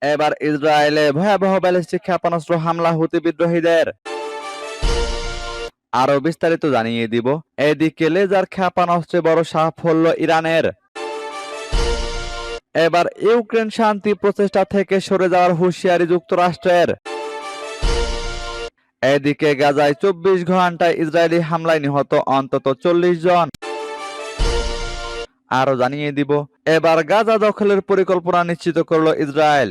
এবার ইসরায়েলে ভয়াবহ ব্যালিস্টিক ক্ষেপণাস্ত্র হামলা হুতি বিদ্রোহীদের। আরো বিস্তারিত জানিয়ে দিব। এদিকে লেজার ক্ষেপণাস্ত্রে বড় সাফল্য ইরানের। এবার ইউক্রেন শান্তি প্রচেষ্টা থেকে সরে যাওয়ার হুঁশিয়ারি যুক্তরাষ্ট্রের। এদিকে গাজায় 24 ঘন্টায় ইসরায়েলি হামলায় নিহত অন্তত 40 জন। আরো জানিয়ে দিব, এবার গাজা দখলের পরিকল্পনা নিশ্চিত করল ইসরায়েল।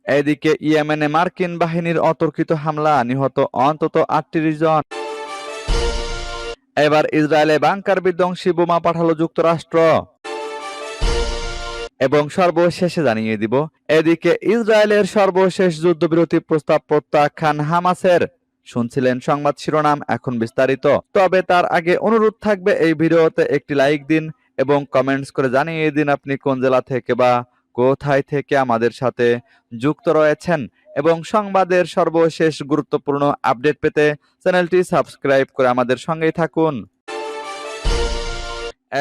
এদিকে ইয়েমেনে মার্কিন বাহিনীর অতর্কিত হামলা, নিহত অন্তত 38 জন। এবার ইসরায়েলে বাংকার বিধ্বংসী বোমা পাঠালো যুক্তরাষ্ট্র। এবং সর্বশেষে জানিয়ে দিব, এদিকে ইসরায়েলের সর্বশেষ যুদ্ধবিরতি প্রস্তাব প্রত্যাখ্যান হামাসের। শুনছিলেন সংবাদ শিরোনাম, এখন বিস্তারিত। তবে তার আগে অনুরোধ থাকবে এই ভিডিওতে একটি লাইক দিন এবং কমেন্টস করে জানিয়ে দিন আপনি কোন জেলা থেকে বা কোথায় থেকে আমাদের সাথে যুক্ত রয়েছেন। এবং সংবাদের সর্বশেষ গুরুত্বপূর্ণ আপডেট পেতে চ্যানেলটি সাবস্ক্রাইব করে আমাদের সঙ্গেই থাকুন।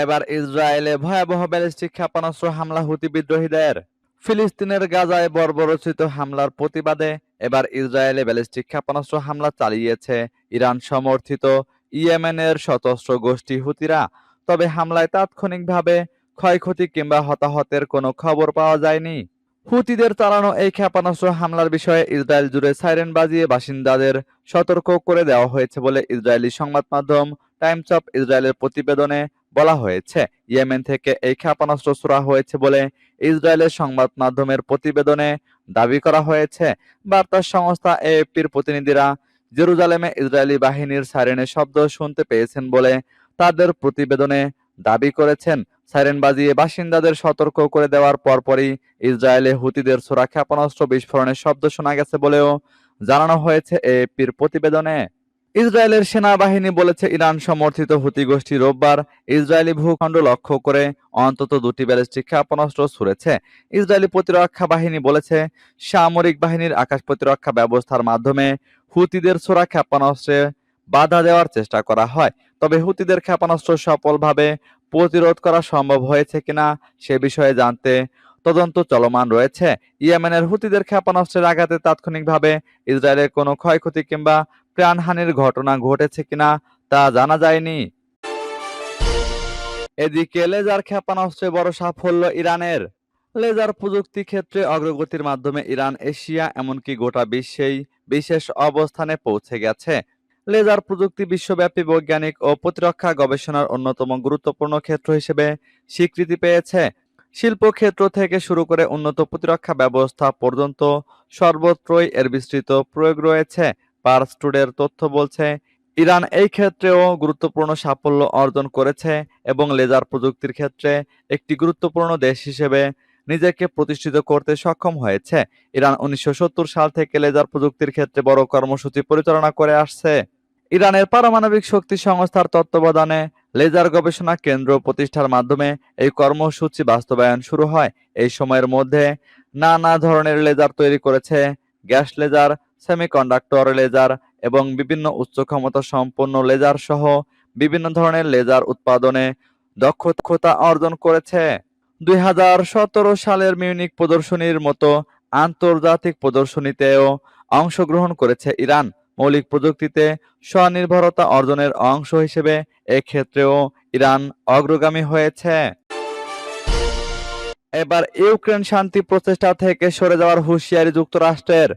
এবার ইসরায়েলে ভয়াবহ ব্যালিস্টিক ক্ষেপণাস্ত্র হামলা হুতি বিদ্রোহীদের। ফিলিস্তিনের গাজায় বর্বরোচিত হামলার প্রতিবাদে এবার ইসরায়েলে ব্যালিস্টিক ক্ষেপণাস্ত্র হামলা চালিয়েছে ইরান সমর্থিত ইয়েমেনের সশস্ত্র গোষ্ঠী হুতিরা। তবে হামলায় তাৎক্ষণিকভাবে ক্ষয়ক্ষতি কিংবা হতাহতের কোনো খবর পাওয়া যায়নি। হুতিদের চালানো এই ক্ষেপণাস্ত্র হামলার বিষয়ে ইসরায়েল জুড়ে সাইরেন বাজিয়ে বাসিন্দাদের সতর্ক করে দেওয়া হয়েছে বলে ইসরায়েলি সংবাদ মাধ্যম টাইমস অফ ইসরায়েলের প্রতিবেদনে বলা হয়েছে। ইয়েমেন থেকে এই ক্ষেপণাস্ত্র ছোড়া হয়েছে বলে ইসরায়েলের সংবাদ মাধ্যমের প্রতিবেদনে দাবি করা হয়েছে। বার্তা সংস্থা এএফপির প্রতিনিধিরা জেরুজালেমে ইসরায়েলি বাহিনীর সাইরেনের শব্দ শুনতে পেয়েছেন বলে তাদের প্রতিবেদনে দাবি করেছেন। সাইরেন বাজিয়ে বাসিন্দাদের সতর্ক করে দেওয়ার পরপরই ইসরায়েলে হুতিদের ছোড়া ক্ষেপণাস্ত্র বিস্ফোরণের শব্দ শোনা গেছে বলেও জানানো হয়েছে এএফপির প্রতিবেদনে। ইসরায়েলের সেনাবাহিনী বলেছে, ইরান সমর্থিত হুতি গোষ্ঠী রোববার ইসরায়েলি ভূখণ্ড লক্ষ্য করে অন্তত 2টি ব্যালিস্টিক ক্ষেপণাস্ত্র ছুড়েছে। ইসরায়েলি প্রতিরক্ষা বাহিনী বলেছে, সামরিক বাহিনীর আকাশ প্রতিরক্ষা ব্যবস্থার মাধ্যমে হুতিদের ছোড়া ক্ষেপণাস্ত্রে বাধা দেওয়ার চেষ্টা করা হয়। তবে হুতিদের ক্ষেপণাস্ত্র সফলভাবে প্রতিরোধ করা সম্ভব হয়েছে কিনা সে বিষয়ে জানতে তদন্ত চলমান রয়েছে। ইয়েমেনের হুতিদের ক্ষেপণাস্ত্রের আঘাতে তাৎক্ষণিকভাবে ইসরায়েলের কোনো ক্ষয়ক্ষতি কিংবা প্রাণহানির ঘটনা ঘটেছে কিনা তা জানা যায়নি। এদিকে লেজার ক্ষেপণাস্ত্রে বড় সাফল্য ইরানের। লেজার প্রযুক্তি ক্ষেত্রে অগ্রগতির মাধ্যমে ইরান এশিয়া এমনকি গোটা বিশ্বেই বিশেষ অবস্থানে পৌঁছে গেছে। লেজার প্রযুক্তি বিশ্বব্যাপী বৈজ্ঞানিক ও প্রতিরক্ষা গবেষণার অন্যতম গুরুত্বপূর্ণ ক্ষেত্র হিসেবে স্বীকৃতি পেয়েছে। শিল্পক্ষেত্র থেকে শুরু করে উন্নত প্রতিরক্ষা ব্যবস্থা পর্যন্ত সর্বত্রই এর বিস্তৃত প্রয়োগ রয়েছে। পার্স টুডের তথ্য বলছে, ইরান এই ক্ষেত্রেও গুরুত্বপূর্ণ সাফল্য অর্জন করেছে এবং লেজার প্রযুক্তির ক্ষেত্রে একটি গুরুত্বপূর্ণ দেশ হিসেবে নিজেকে প্রতিষ্ঠিত করতে সক্ষম হয়েছে। ইরান 1970 সাল থেকে লেজার প্রযুক্তির ক্ষেত্রে বড় কর্মসূচি পরিচালনা করে আসছে। ইরানের পারমাণবিক শক্তি সংস্থার তত্ত্বাবধানে লেজার গবেষণা কেন্দ্র প্রতিষ্ঠার মাধ্যমে এই কর্মসূচি বাস্তবায়ন শুরু হয়। এই সময়ের মধ্যে নানা ধরনের লেজার তৈরি করেছে, গ্যাস লেজার, সেমিকন্ডাক্টর লেজার এবং বিভিন্ন উচ্চ ক্ষমতা সম্পন্ন লেজার সহ বিভিন্ন ধরনের লেজার উৎপাদনে দক্ষতা অর্জন করেছে। 2017 সালের মিউনিক প্রদর্শনীর মতো আন্তর্জাতিক প্রদর্শনীতেও অংশগ্রহণ করেছে ইরান। মৌলিক প্রযুক্তিতে স্বনির্ভরতা অর্জনের অংশ হিসেবে এক্ষেত্রেও ইরান অগ্রগামী হয়েছে। এবার ইউক্রেন শান্তি প্রচেষ্টা থেকে সরে যাওয়ার হুঁশিয়ারি যুক্তরাষ্ট্রের।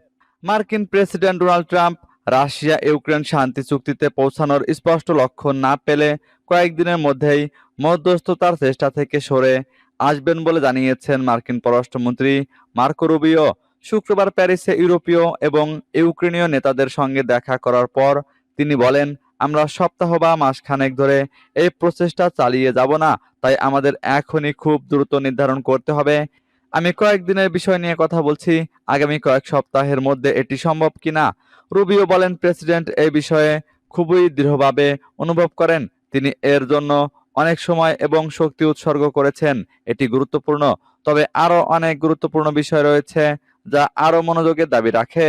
মার্কিন president Donald Trump Russia Ukraine শান্তি চুক্তিতে পৌঁছানোর স্পষ্ট লক্ষণ না পেলে কয়েকদিনের মধ্যেই মধ্যস্থতার চেষ্টা থেকে সরে আসবেন বলে জানিয়েছেন মার্কিন পররাষ্ট্রমন্ত্রী মার্কো রুবিও। শুক্রবার প্যারিসে ইউরোপীয় এবং ইউক্রেনীয় নেতাদের সঙ্গে দেখা করার পর তিনি বলেন, আমরা সপ্তাহ বা মাসখানেক ধরে এই প্রচেষ্টা চালিয়ে যাব না, তাই আমাদের এখনই খুব দ্রুত নির্ধারণ করতে হবে। আমি কয়েকদিনের বিষয় নিয়ে কথা বলছি, আগামী কয়েক সপ্তাহের মধ্যে এটি সম্ভব কিনা। রুবিও বলেন, প্রেসিডেন্ট এই বিষয়ে খুবই দৃঢ়ভাবে অনুভব করেন। তিনি এর জন্য অনেক সময় এবং শক্তি উৎসর্গ করেছেন। এটি গুরুত্বপূর্ণ, তবে আরো অনেক গুরুত্বপূর্ণ বিষয় রয়েছে যা আরো মনোযোগের দাবি রাখে।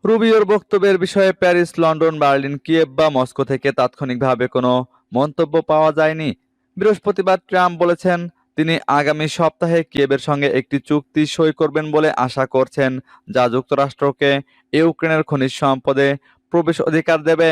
রুবিওর বক্তব্যের বিষয়ে প্যারিস, লন্ডন, বার্লিন, কিয়েভ বা মস্কো থেকে তাৎক্ষণিকভাবে কোনো মন্তব্য পাওয়া যায়নি। বৃহস্পতিবার ট্রাম্প বলেছেন, তিনি আগামী সপ্তাহে কিয়েভের সঙ্গে একটি চুক্তি সই করবেন বলে আশা করছেন, যা যুক্তরাষ্ট্রকে ইউক্রেনের খনিজ সম্পদে প্রবেশ অধিকার দেবে।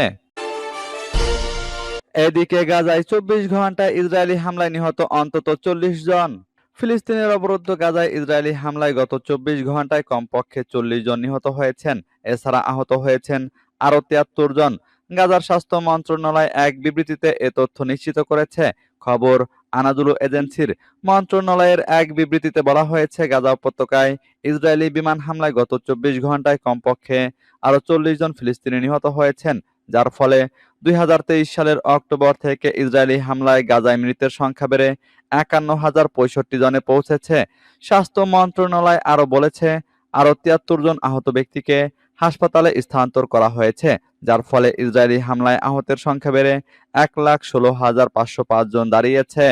এদিকে গাজায় ২৪ ঘন্টায় ইসরায়েলি হামলায় নিহত অন্তত ৪০ জন। ফিলিস্তিনের অবরুদ্ধ গাজায় ইসরায়েলি হামলায় গত ২৪ ঘন্টায় কমপক্ষে ৪০ জন নিহত হয়েছেন। এছাড়া আহত হয়েছেন আরও ৭৩ জন। গাজার স্বাস্থ্য মন্ত্রণালয় এক বিবৃতিতে এ তথ্য নিশ্চিত করেছে। খবর আনাদুলু এজেন্সির। মন্ত্রণালয়ের এক বিবৃতিতে বলা হয়েছে, গাজা উপত্যকায় ইসরায়েলি বিমান হামলায় গত ২৪ ঘন্টায় কমপক্ষে আরও ৪০ জন ফিলিস্তিনি নিহত হয়েছেন, যার ফলে ২০২৩ সালের অক্টোবর থেকে ইসরায়েলি হামলায় গাজায় মৃতের সংখ্যা বেড়ে ৫১,০৬৫ জনে পৌঁছেছে। স্বাস্থ্য মন্ত্রণালয় আরও বলেছে, আরও ৭৩ জন আহত ব্যক্তিকে হাসপাতালে স্থানান্তর করা হয়েছে, যার ফলে ইসরায়েলি হামলায় আহতের সংখ্যা বেড়ে ১,১৬,৫০৫ জন দাঁড়িয়েছে।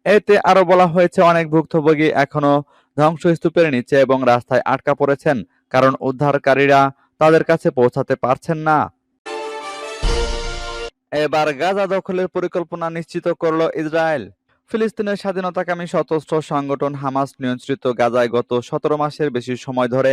এতে আরও বলা হয়েছে, অনেক ভুক্তভোগী এখনও ধ্বংসস্তূপের নিচে এবং রাস্তায় আটকা পড়েছেন, কারণ উদ্ধারকারীরা তাদের কাছে পৌঁছাতে পারছেন না। এবার গাজা দখলের পরিকল্পনা নিশ্চিত করল ইসরায়েল। ফিলিস্তিনের স্বাধীনতাকামী সশস্ত্র সংগঠন হামাস নিয়ন্ত্রিত গাজায় গত ১৭ মাসের বেশি সময় ধরে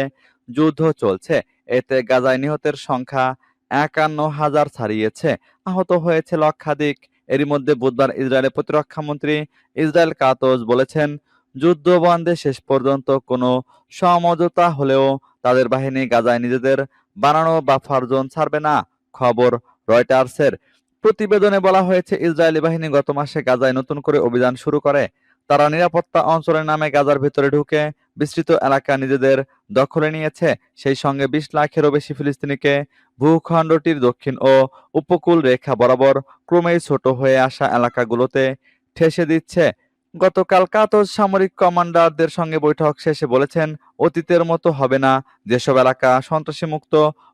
যুদ্ধ চলছে। এতে গাজায় নিহতের সংখ্যা ৫১,০০০ ছাড়িয়েছে, আহত হয়েছে লক্ষাধিক। এরই মধ্যে বুধবার ইসরায়েলের প্রতিরক্ষামন্ত্রী ইসরায়েল কাতজ বলেছেন, যুদ্ধ বন্ধে শেষ পর্যন্ত কোনো সমঝোতা হলেও তাদের বাহিনী গাজায় নিজেদের বানানো বাফার জোন ছাড়বে না। খবর রয়টার্সের। প্রতিবেদনে বলা হয়েছে, ইসরায়েলি বাহিনী গত মাসে গাজায় নতুন করে অভিযান শুরু করে। তারা নিরাপত্তা অঞ্চলের নামে গাজার ভেতরে ঢুকে বিস্তৃত এলাকা নিজেদের দখলে নিয়েছে। সেই সঙ্গে ২০ লাখেরও বেশি ফিলিস্তিনিকে ভূখণ্ডটির দক্ষিণ ও উপকূল রেখা বরাবর ক্রমেই ছোট হয়ে আসা এলাকাগুলোতে ঠেসে দিচ্ছে। গতকাল কাতজ সামরিক কমান্ডারদের সঙ্গে বৈঠক শেষে বলেছেন, অতীতের মতো হবে না। যেসব এলাকা সন্ত্রাসীমুক্ত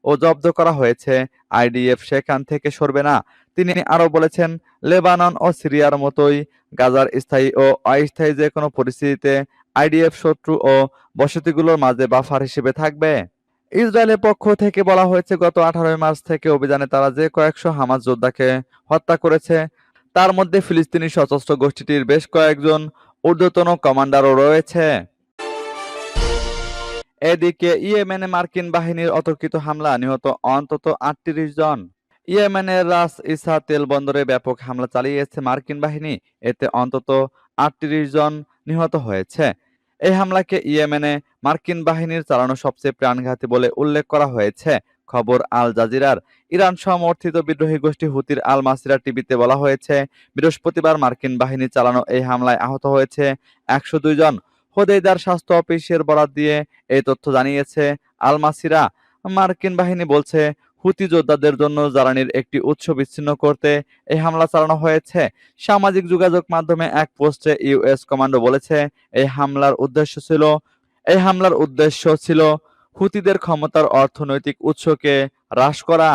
ও জব্দ করা হয়েছে, আইডিএফ সেখান থেকে সরবে না। তিনি আরও বলেছেন, লেবানন ও সিরিয়ার মতোই গাজার স্থায়ী ও অস্থায়ী যে কোনো পরিস্থিতিতে আইডিএফ শত্রু ও বসতিগুলোর মাঝে বাফার হিসেবে থাকবে। ইসরায়েলের পক্ষ থেকে বলা হয়েছে, গত ১৮ মার্চ থেকে অভিযানে তারা যে কয়েকশো হামাস যোদ্ধাকে হত্যা করেছে, তার মধ্যে ফিলিস্তিনি সশস্ত্র গোষ্ঠীটির বেশ কয়েকজন ঊর্ধ্বতন কমান্ডারও রয়েছে। এদিকে ইয়েমেনে মার্কিন বাহিনীর অতর্কিত হামলা, নিহত অন্তত ৩৮ জন। ইয়েমেনের রাস ইসা তেল বন্দরে ব্যাপক হামলা চালিয়েছে মার্কিন বাহিনী। এতে অন্তত ৩৮ জন নিহত হয়েছে। এই হামলাকে ইয়েমেনে মার্কিন বাহিনীর চালানো সবচেয়ে প্রাণঘাতী বলে উল্লেখ করা হয়েছে। খবর আল জাজিরার। ইরান সমর্থিত বিদ্রোহী গোষ্ঠী হুতির আল মাসিরা টিভিতে বলা হয়েছে, বৃহস্পতিবার মার্কিন বাহিনী চালানো এই হামলায় আহত হয়েছে ১০২ জন। হোদেইদার স্বাস্থ্য অফিসের বরাত দিয়ে এই তথ্য জানিয়েছে আল মাসিরা। মার্কিন বাহিনী বলছে, হুতি যোদ্ধাদের জন্য জ্বালানির একটি উৎস বিচ্ছিন্ন করতে এই হামলা চালানো হয়েছে। সামাজিক যোগাযোগ মাধ্যমে এক পোস্টে ইউএস কমান্ডো বলেছে, এই হামলার উদ্দেশ্য ছিল হুতিদের ক্ষমতার অর্থনৈতিক উৎসকে হ্রাস করা।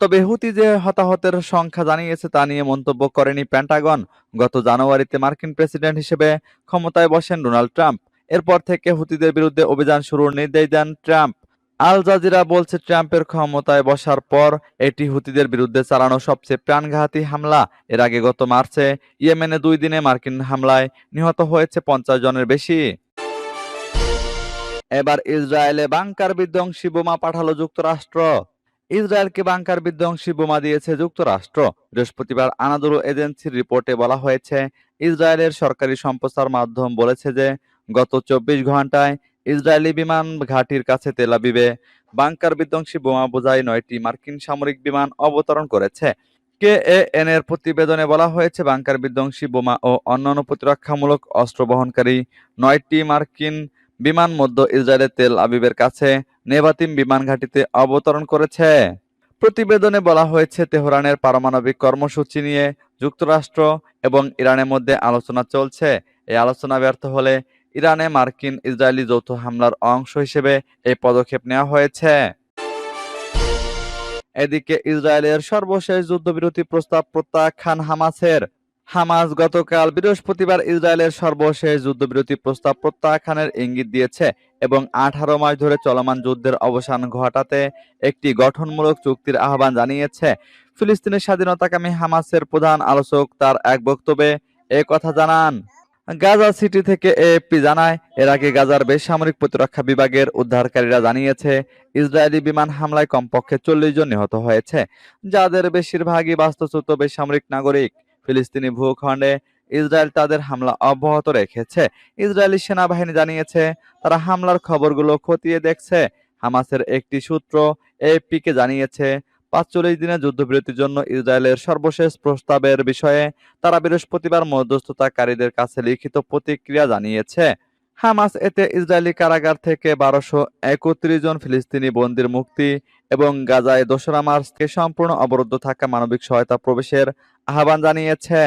তবে হুতি যে হতাহতের সংখ্যা জানিয়েছে তা নিয়ে মন্তব্য করেনি পেন্টাগন। গত জানুয়ারিতে মার্কিন প্রেসিডেন্ট হিসেবে ক্ষমতায় বসেন ডোনাল্ড ট্রাম্প। এরপর থেকে হুতিদের বিরুদ্ধে অভিযান শুরুর নির্দেশ দেন ট্রাম্প। আল জাজিরা বলছে, ট্রাম্পের ক্ষমতায় বসার পর এটি হুতিদের বিরুদ্ধে চালানো সবচেয়ে প্রাণঘাতী হামলা। এর আগে গত মার্চে ইয়েমেনে ২ দিনে মার্কিন হামলায় নিহত হয়েছে ৫০ জনের বেশি। এবার ইসরায়েলে বাংকার বিধ্বংসী বোমা পাঠালো যুক্তরাষ্ট্র। ইসরায়েলকে বাংকার বিধ্বংসী বোমা দিয়েছে যুক্তরাষ্ট্র। বৃহস্পতিবার আনাদুলু এজেন্সির রিপোর্টে বলা হয়েছে, ইসরায়েলের সরকারি সম্প্রচার মাধ্যম বলেছে যে গত ২৪ ঘন্টায় ইসরায়েলি বিমান ঘাঁটির কাছে তেল আবিবে বাংকার বিধ্বংসী বোমা বোঝাই ৯টি মার্কিন সামরিক বিমান অবতরণ করেছে। কেএএন এর প্রতিবেদনে বলা হয়েছে, বাংকার বিধ্বংসী বোমা ও অন্যান্য প্রতিরক্ষামূলক অস্ত্র বহনকারী ৯টি মার্কিন বিমান মধ্য ইসরায়েলের তেল আবিবের কাছে নেভাতিম বিমান ঘাঁটিতে অবতরণ করেছে। প্রতিবেদনে বলা হয়েছে, তেহরানের পারমাণবিক কর্মসূচি নিয়ে যুক্তরাষ্ট্র এবং ইরানের মধ্যে আলোচনা চলছে। এই আলোচনা ব্যর্থ হলে ইরানে মার্কিন ইসরায়েলি যৌথ হামলার অংশ হিসেবে এই পদক্ষেপ নেওয়া হয়েছে। এদিকে ইসরায়েলের সর্বশেষ যুদ্ধবিরতি প্রস্তাব প্রত্যাখ্যান হামাসের। হামাস গতকাল বৃহস্পতিবার ইসরায়েলের সর্বশেষ যুদ্ধবিরতি প্রস্তাব প্রত্যাখ্যানের ইঙ্গিত দিয়েছে এবং ১৮ মাস ধরে চলমান যুদ্ধের অবসান ঘটাতে একটি গঠনমূলক চুক্তির আহ্বান জানিয়েছে। ফিলিস্তিনের স্বাধীনতাকামী হামাসের প্রধান আলোচক তার এক বক্তব্যে এ কথা জানান। গাজা সিটি থেকে এএফপি জানায়, এর আগে গাজার বেসামরিক প্রতিরক্ষা বিভাগের উদ্ধারকারীরা জানিয়েছে ইসরায়েলি বিমান হামলায় কমপক্ষে 40 জন নিহত হয়েছে, যাদের বেশিরভাগই বাস্তুচ্যুত বেসামরিক নাগরিক। ফিলিস্তিনি ভূখণ্ডে ইসরায়েল তাদের হামলা অব্যাহত রেখেছে। ইসরায়েলি সেনাবাহিনী জানিয়েছে তারা হামলার খবরগুলো খতিয়ে দেখছে। হামাসের একটি সূত্র এএফপিকে জানিয়েছে 45 দিনের যুদ্ধবিরতির জন্য ইসরায়েলের সর্বশেষ প্রস্তাবের বিষয়ে তারা বৃহস্পতিবার মধ্যস্থতাকারীদের কাছে লিখিত প্রতিক্রিয়া জানিয়েছে। হামাস এতে ইসরায়েলি কারাগার থেকে 1231 জন ফিলিস্তিনি বন্দীর মুক্তি এবং গাজায় 2রা মার্চ থেকে সম্পূর্ণ অবরুদ্ধ থাকা মানবিক সহায়তা প্রবেশের আহ্বান জানিয়েছে।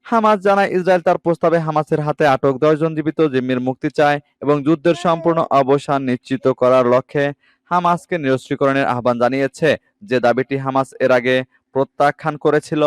হামাস জানায় ইসরায়েল তার প্রস্তাবে হামাসের হাতে আটক 10 জন জীবিত জিম্মির মুক্তি চায় এবং যুদ্ধের সম্পূর্ণ অবসান নিশ্চিত করার লক্ষ্যে হামাসকে নিরস্ত্রীকরণের আহ্বান জানিয়েছে, যে দাবিটি হামাস এর আগে প্রত্যাখ্যান করেছিল।